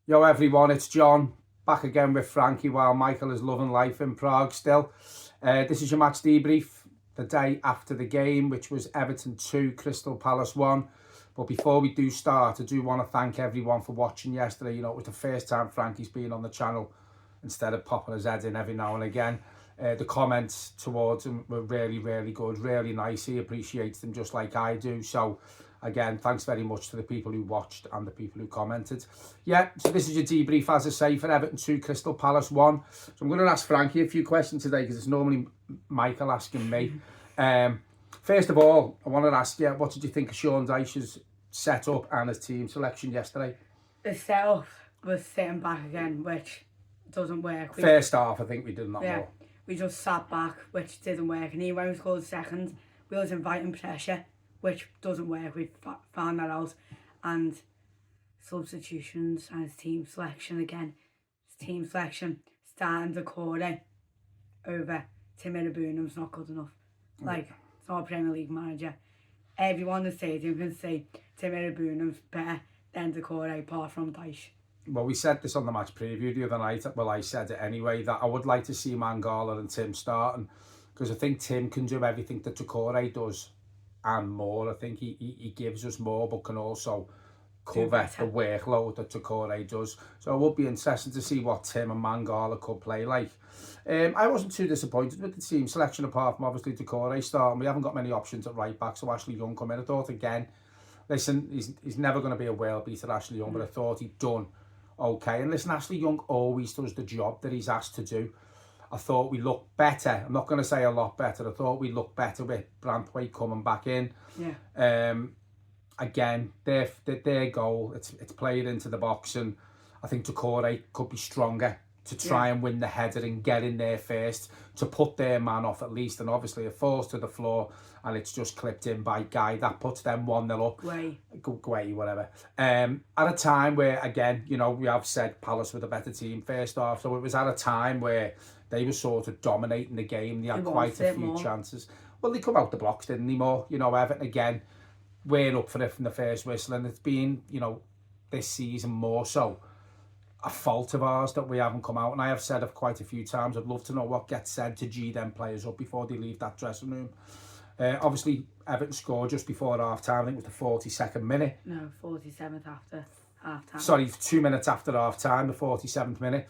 Yo everyone, it's John, back again with Frankie while Michael is loving life in Prague still. This is your match debrief, the day after the game, which was Everton 2, Crystal Palace 1. But before we do start, I do want to thank everyone for watching yesterday. You know, it was the first time Frankie's been on the channel instead of popping his head in every now and again. The comments towards him were really, really good, really nice. He appreciates them just like I do. So again, thanks very much to the people who watched and the people who commented. Yeah, so this is your debrief, as I say, for Everton 2, Crystal Palace 1. So I'm going to ask Frankie a few questions today because it's normally Michael asking me. First of all, I want to ask you, what did you think of Sean Dyche's setup and his team selection yesterday? The setup was sitting back again, which doesn't work. First half, I think we did not more. We just sat back, which didn't work. And when we scored second, we was inviting pressure, which doesn't work. We found that out. And substitutions and his team selection again. His team selection, starting Decore over Tim Bunham's not good enough. Like, it's not a Premier League manager. Everyone in the stadium can say Tim Bunham's better than Decore apart from Dyche. Well, we said this on the match preview the other night. Well, I said it anyway, that I would like to see Mangala and Tim starting, because I think Tim can do everything that Decore does and more. I think he gives us more, but can also cover the workload that Decore does. So it would be interesting to see what Tim and Mangala could play like. I wasn't too disappointed with the team selection, apart from obviously Decore starting. We haven't got many options at right back, so Ashley Young come in. I thought again, listen, he's never going to be a world beater, Ashley Young, but I thought he'd done okay. And listen, Ashley Young always does the job that he's asked to do. I thought we looked better. I'm not going to say a lot better. I thought we looked better with Branthwaite coming back in. Yeah. Again, their goal, it's played into the box, and I think Decore could be stronger to try and win the header and get in there first, to put their man off at least. And obviously it falls to the floor and it's just clipped in by Guy. That puts them 1-0 up. Guay, whatever. At a time where, again, you know, we have said Palace were the better team first half, so it was at a time where they were sort of dominating the game. They had quite a few chances. Well, they come out the blocks, didn't they, more? You know, Everton, again, we're up for it from the first whistle, and it's been, you know, this season more so a fault of ours that we haven't come out. And I have said it quite a few times, I'd love to know what gets said to G them players up before they leave that dressing room. Obviously, Everton scored just before half-time. I think it was the 42nd minute. No, 47th after half-time. Sorry, 2 minutes after half-time, the 47th minute.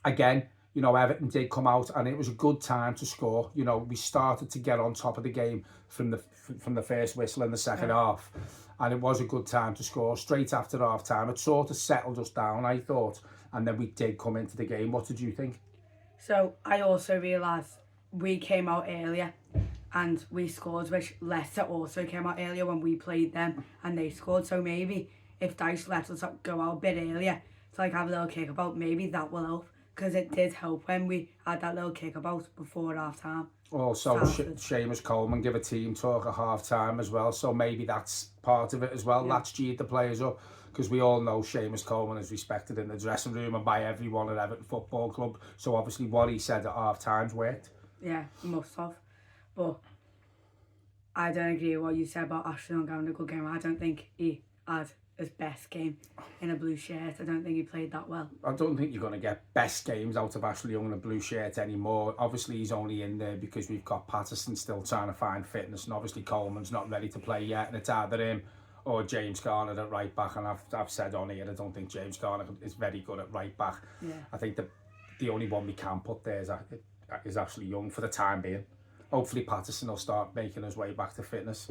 Again, you know, Everton did come out and it was a good time to score. You know, we started to get on top of the game from the first whistle in the second half. And it was a good time to score straight after half-time. It sort of settled us down, I thought. And then we did come into the game. What did you think? So I also realised we came out earlier and we scored, which Leicester also came out earlier when we played them and they scored. So maybe if Dyche let us go out a bit earlier to like have a little kick-about, maybe that will help. Because it did help when we had that little kick-about before half-time. Also, Seamus Coleman give a team talk at half-time as well, so maybe that's part of it as well. That's G'd the players up, because we all know Seamus Coleman is respected in the dressing room and by everyone at Everton Football Club, so obviously what he said at half-time's worked. Yeah, must have. But I don't agree with what you said about Ashley Young having a good game. I don't think he had his best game in a blue shirt. I don't think he played that well. I don't think you're going to get best games out of Ashley Young in a blue shirt anymore. Obviously, he's only in there because we've got Patterson still trying to find fitness, and obviously Coleman's not ready to play yet, and it's either him or James Garner at right back. And I've said on here, I don't think James Garner is very good at right back. Yeah. I think the only one we can put there is Ashley Young for the time being. Hopefully Patterson will start making his way back to fitness.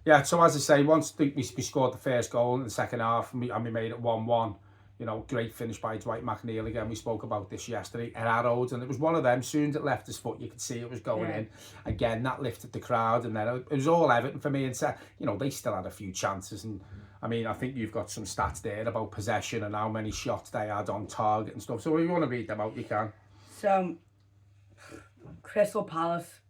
Yeah, so as I say, once we scored the first goal in the second half and we made it 1-1, you know, great finish by Dwight McNeil again. We spoke about this yesterday. It arrowed, and it was one of them. Soon as it left his foot, you could see it was going in. Again, that lifted the crowd, and then it was all Everton for me. And so, you know, they still had a few chances. And I mean, I think you've got some stats there about possession and how many shots they had on target and stuff. So if you want to read them out, you can. So, Crystal Palace,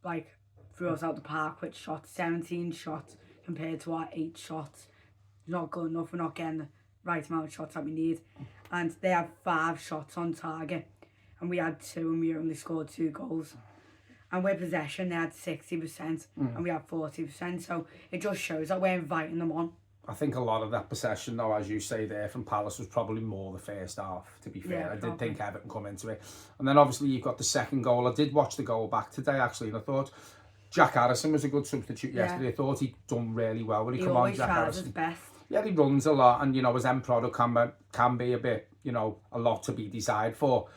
like, threw us out the park with shots, 17 shots compared to our 8 shots. Not good enough. We're not getting the right amount of shots that we need. And they had 5 shots on target, and we had 2, and we only scored 2 goals. And with possession, they had 60%, and we had 40%. So it just shows that we're inviting them on. I think a lot of that possession, though, as you say there, from Palace was probably more the first half, to be fair. Yeah, I did probably. think Everton come into it. And then obviously you've got the second goal. I did watch the goal back today, actually, and I thought Jack Harrison was a good substitute yesterday. I thought he'd done really well when he come on, Jack always Harrison. tries his best. Yeah, he runs a lot, and, his end product can be a bit, a lot to be desired for.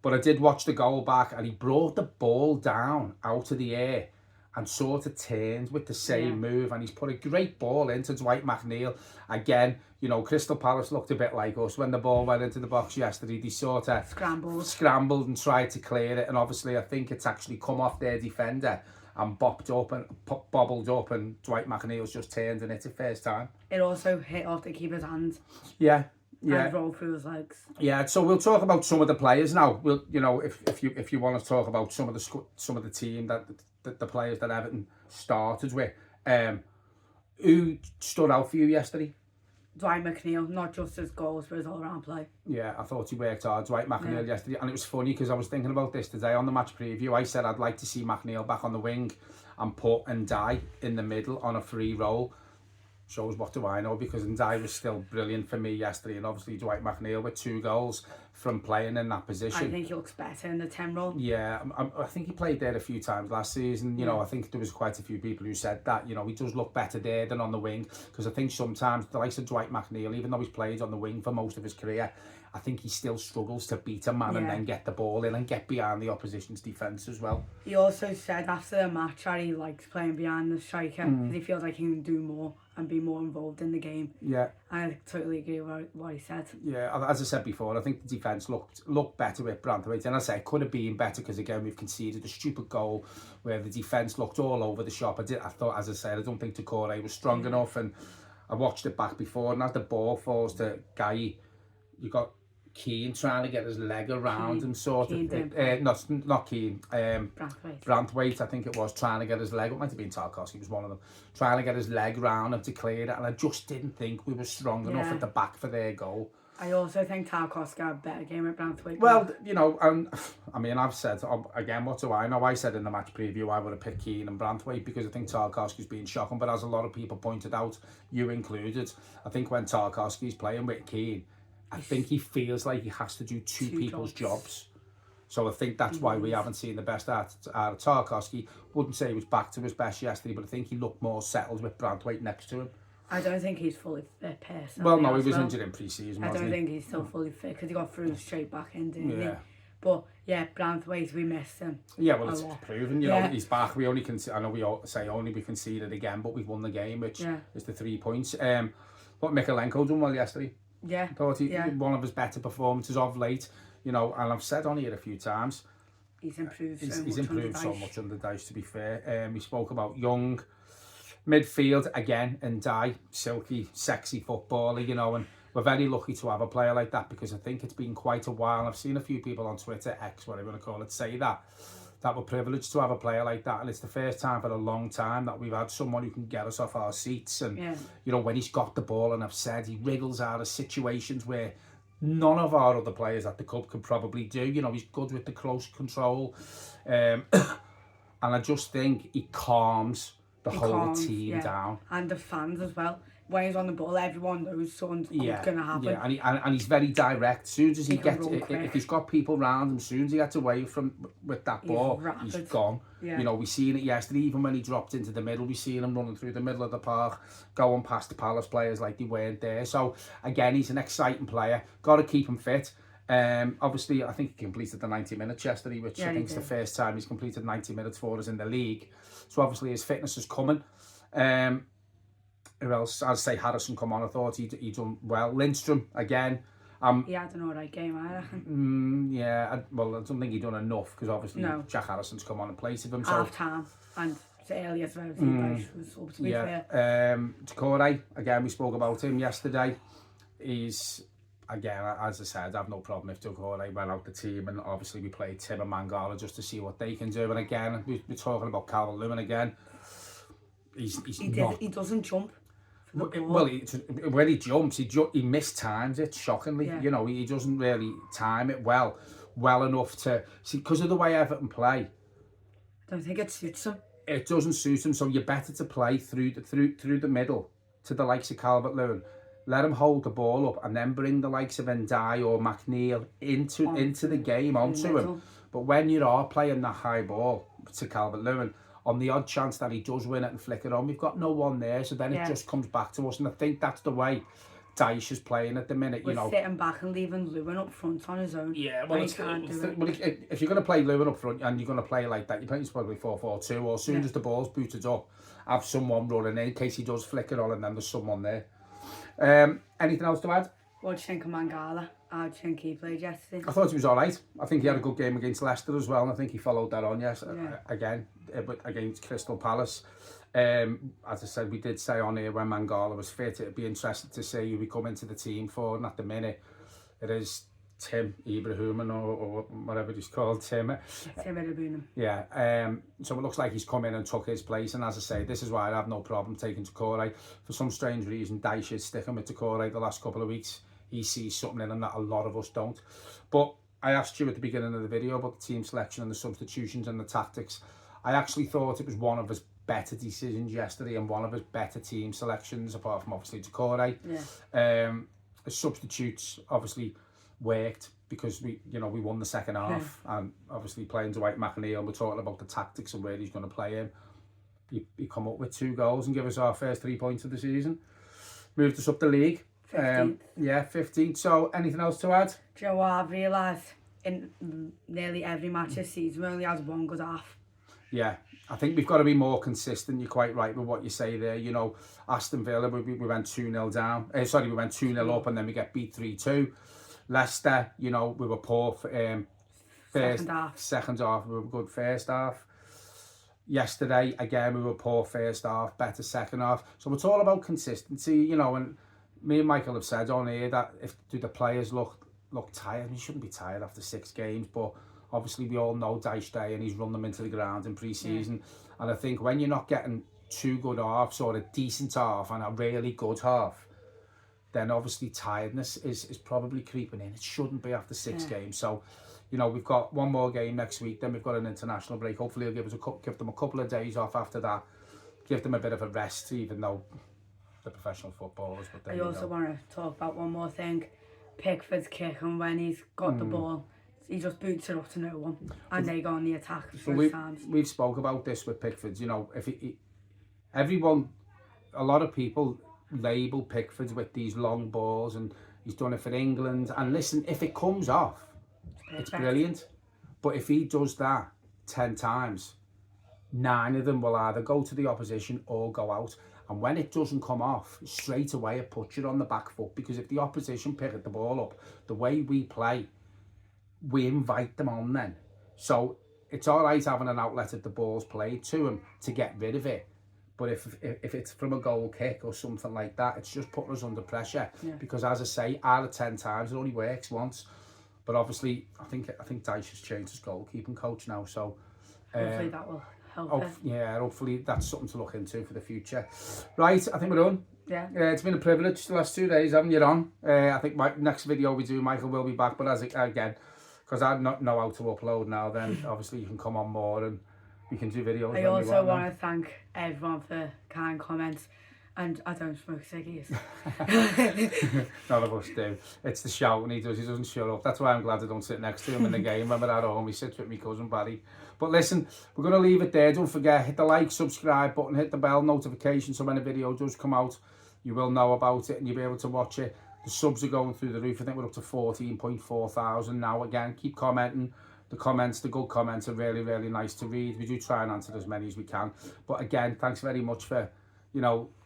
But I did watch the goal back, and he brought the ball down out of the air and sort of turned with the same move, and he's put a great ball into Dwight McNeil. Again, Crystal Palace looked a bit like us when the ball went into the box yesterday. They sort of scrambled and tried to clear it, and obviously I think it's actually come off their defender and bobbled up, and Dwight McNeil's just turned and hit it first time. It also hit off the keeper's hands. Yeah. And rolled through his legs. Yeah, so we'll talk about some of the players now. We'll, if you want to talk about some of the team that the players that Everton started with, who stood out for you yesterday? Dwight McNeil, not just his goals, but his all-round play. Yeah, I thought he worked hard, Dwight McNeil, yesterday. And it was funny because I was thinking about this today on the match preview. I said I'd like to see McNeil back on the wing and put Ndiaye in the middle on a free roll. Shows what do I know, because Ndiaye was still brilliant for me yesterday, and obviously Dwight McNeil with 2 goals from playing in that position. I think he looks better in the 10 role. Yeah, I think he played there a few times last season. I think there was quite a few people who said that, he does look better there than on the wing, because I think sometimes the likes of Dwight McNeil, even though he's played on the wing for most of his career, I think he still struggles to beat a man and then get the ball in and get behind the opposition's defence as well. He also said after the match that he likes playing behind the striker because he feels like he can do more and be more involved in the game. Yeah. I totally agree with what he said. Yeah, as I said before, I think the defence looked better with Branthwaite, and I say it could have been better because, again, we've conceded a stupid goal where the defence looked all over the shop. I thought, as I said, I don't think Decore was strong enough, and I watched it back before, and as the ball falls to Guy, you got Keane trying to get his leg around him, sort of. Not Keane. Branthwaite, I think it was, trying to get his leg. It might have been Tarkowski, was one of them. Trying to get his leg around him to clear it, and I just didn't think we were strong enough at the back for their goal. I also think Tarkowski had a better game at Branthwaite. Well, and I mean, I've said, again, what do I know? I said in the match preview I would have picked Keane and Branthwaite because I think Tarkowski's been shocking, but as a lot of people pointed out, you included, I think when Tarkowski's playing with Keane, I think he feels like he has to do two people's jobs. So I think that's why we haven't seen the best out of Tarkowski. Wouldn't say he was back to his best yesterday, but I think he looked more settled with Branthwaite next to him. I don't think he's fully fit personally. Well, no, he was injured in pre-season, I don't think he's still fully fit because he got through straight back in, didn't he? But yeah, Branthwaite, we missed him. Yeah, well, it's proven, you know, he's back. We only I know we all say only we conceded again, but we've won the game, which is the 3 points. But Mikalenko done well yesterday. Yeah. I thought he one of his better performances of late, you know, and I've said on here a few times, he's improved so much under Dice, to be fair. We spoke about young midfield again, and Ndiaye, silky, sexy footballer, you know, and we're very lucky to have a player like that because I think it's been quite a while. I've seen a few people on Twitter, X, whatever you want to call it, say that we're privileged to have a player like that, and it's the first time for a long time that we've had someone who can get us off our seats. And you know, when he's got the ball, and I've said he wriggles out of situations where none of our other players at the club could probably do. You know, he's good with the close control, and I just think he calms the whole team down, and the fans as well. When he's on the ball, everyone knows something's going to happen. Yeah, and he's very direct. As soon as he gets, if he's got people around him, as soon as he gets away with that ball, he's gone. You know, we seen it yesterday. Even when he dropped into the middle, we seen him running through the middle of the park, going past the Palace players like they weren't there. So again, he's an exciting player. Got to keep him fit. Obviously, I think he completed the 90 minutes yesterday, which I think is the first time he's completed 90 minutes for us in the league. So obviously his fitness is coming. Who else? I'd say Harrison come on. I thought he done well. Lindstrom again. He had an alright game, I reckon. I don't think he done enough because obviously Jack Harrison's come on and played with him. Half time and earlier as well. Decore, again, we spoke about him yesterday. He's, again, as I said, I have no problem if Decore went out the team, and obviously we played Tim and Mangala just to see what they can do. And again, we're talking about Calvert-Lewin again. He doesn't jump. Well, when he jumps, he mistimes it shockingly. You know, he doesn't really time it well enough to see, because of the way Everton play. I don't think it suits him. It doesn't suit him, so you're better to play through the middle to the likes of Calvert-Lewin, let him hold the ball up and then bring the likes of Ndiaye or McNeil into the game, onto him. But when you are playing that high ball to Calvert-Lewin, on the odd chance that he does win it and flick it on, we've got no one there, so then it just comes back to us. And I think that's the way Dyche is playing at the minute. We're sitting back and leaving Lewin up front on his own. Yeah, well, if you're going to play Lewin up front and you're going to play like that, you're playing probably 4-4-2, or as soon as the ball's booted up, have someone running in case he does flick it on and then there's someone there. Anything else to add? What do you think of Mangala? How do you think he played yesterday? I thought he was all right. I think he had a good game against Leicester as well, and I think he followed that on, again, against Crystal Palace. As I said, we did say on here when Mangala was fit, it'd be interesting to see who we come into the team for, and at the minute, it is Tim Ibrahim or whatever he's called, Tim Ibrahim. Yeah, so it looks like he's come in and took his place, and as I say, this is why I have no problem taking Doucouré. For some strange reason, Dyche is sticking with Doucouré the last couple of weeks. He sees something in him that a lot of us don't. But I asked you at the beginning of the video about the team selection and the substitutions and the tactics. I actually thought it was one of his better decisions yesterday and one of his better team selections, apart from obviously Doucouré. The substitutes obviously worked because we won the second half, and obviously playing Dwight McNeil, we're talking about the tactics and where he's going to play in. He come up with 2 goals and give us our first 3 points of the season. Moved us up the league. 15th. 15th. So anything else to add? Do you know what I've realised? In nearly every match this season, we only has one good half. Yeah, I think we've got to be more consistent. You're quite right with what you say there. You know, Aston Villa, we went 2-0 down. We went 2-0 up and then we get beat 3-2. Leicester, we were poor for second half. We were good first half. Yesterday, again, we were poor first half, better second half. So it's all about consistency, and me and Michael have said on here that do the players look tired? I mean, you shouldn't be tired after 6 games, but obviously we all know Dyche Day and he's run them into the ground in pre-season. And I think when you're not getting 2 good halves or a decent half and a really good half, then obviously tiredness is probably creeping in. It shouldn't be after 6 games. So, we've got one more game next week, then we've got an international break. Hopefully he'll give them a couple of days off after that, give them a bit of a rest, even though the professional footballers. But I also want to talk about one more thing. Pickford's kick, and when he's got the ball, he just boots it up to no one, and they go on the attack. So we've spoke about this with Pickford. If everyone, a lot of people label Pickford with these long balls, and he's done it for England. And listen, if it comes off, it's brilliant. But if he does that 10 times, 9 of them will either go to the opposition or go out. And when it doesn't come off, straight away it puts you on the back foot, because if the opposition pick the ball up, the way we play, we invite them on then. So it's all right having an outlet if the ball's played to him to get rid of it. But if it's from a goal kick or something like that, it's just putting us under pressure. Because as I say, out of 10 times, it only works once. But obviously, I think Dyche has changed his goalkeeping coach now. So hopefully that will help. Hopefully that's something to look into for the future. Right, I think we're done. Yeah. It's been a privilege the last 2 days having you on. I think my next video we do, Michael will be back. But because I don't know how to upload now, then obviously you can come on more and we can do videos. I also want to thank everyone for kind comments, and I don't smoke ciggies. None of us do. It's the shouting he doesn't shut up. That's why I'm glad I don't sit next to him in the game when we're at home. He sits with my cousin Barry. But listen, we're going to leave it there. Don't forget, hit the like, subscribe button, hit the bell notification, so when a video does come out, you will know about it and you'll be able to watch it. The subs are going through the roof. I think we're up to 14.4 thousand now. Again, keep commenting. The good comments are really, really nice to read. We do try and answer as many as we can. But again, thanks very much for,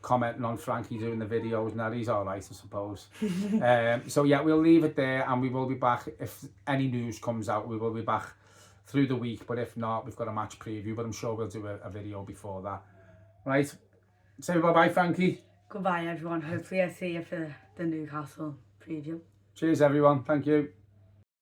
commenting on Frankie doing the videos. Now, he's all right, I suppose. So yeah, we'll leave it there, and we will be back. If any news comes out, we will be back through the week. But if not, we've got a match preview, but I'm sure we'll do a video before that. Right. Say bye-bye, Frankie. Goodbye, everyone. Hopefully I see you for the Newcastle preview. Cheers, everyone. Thank you.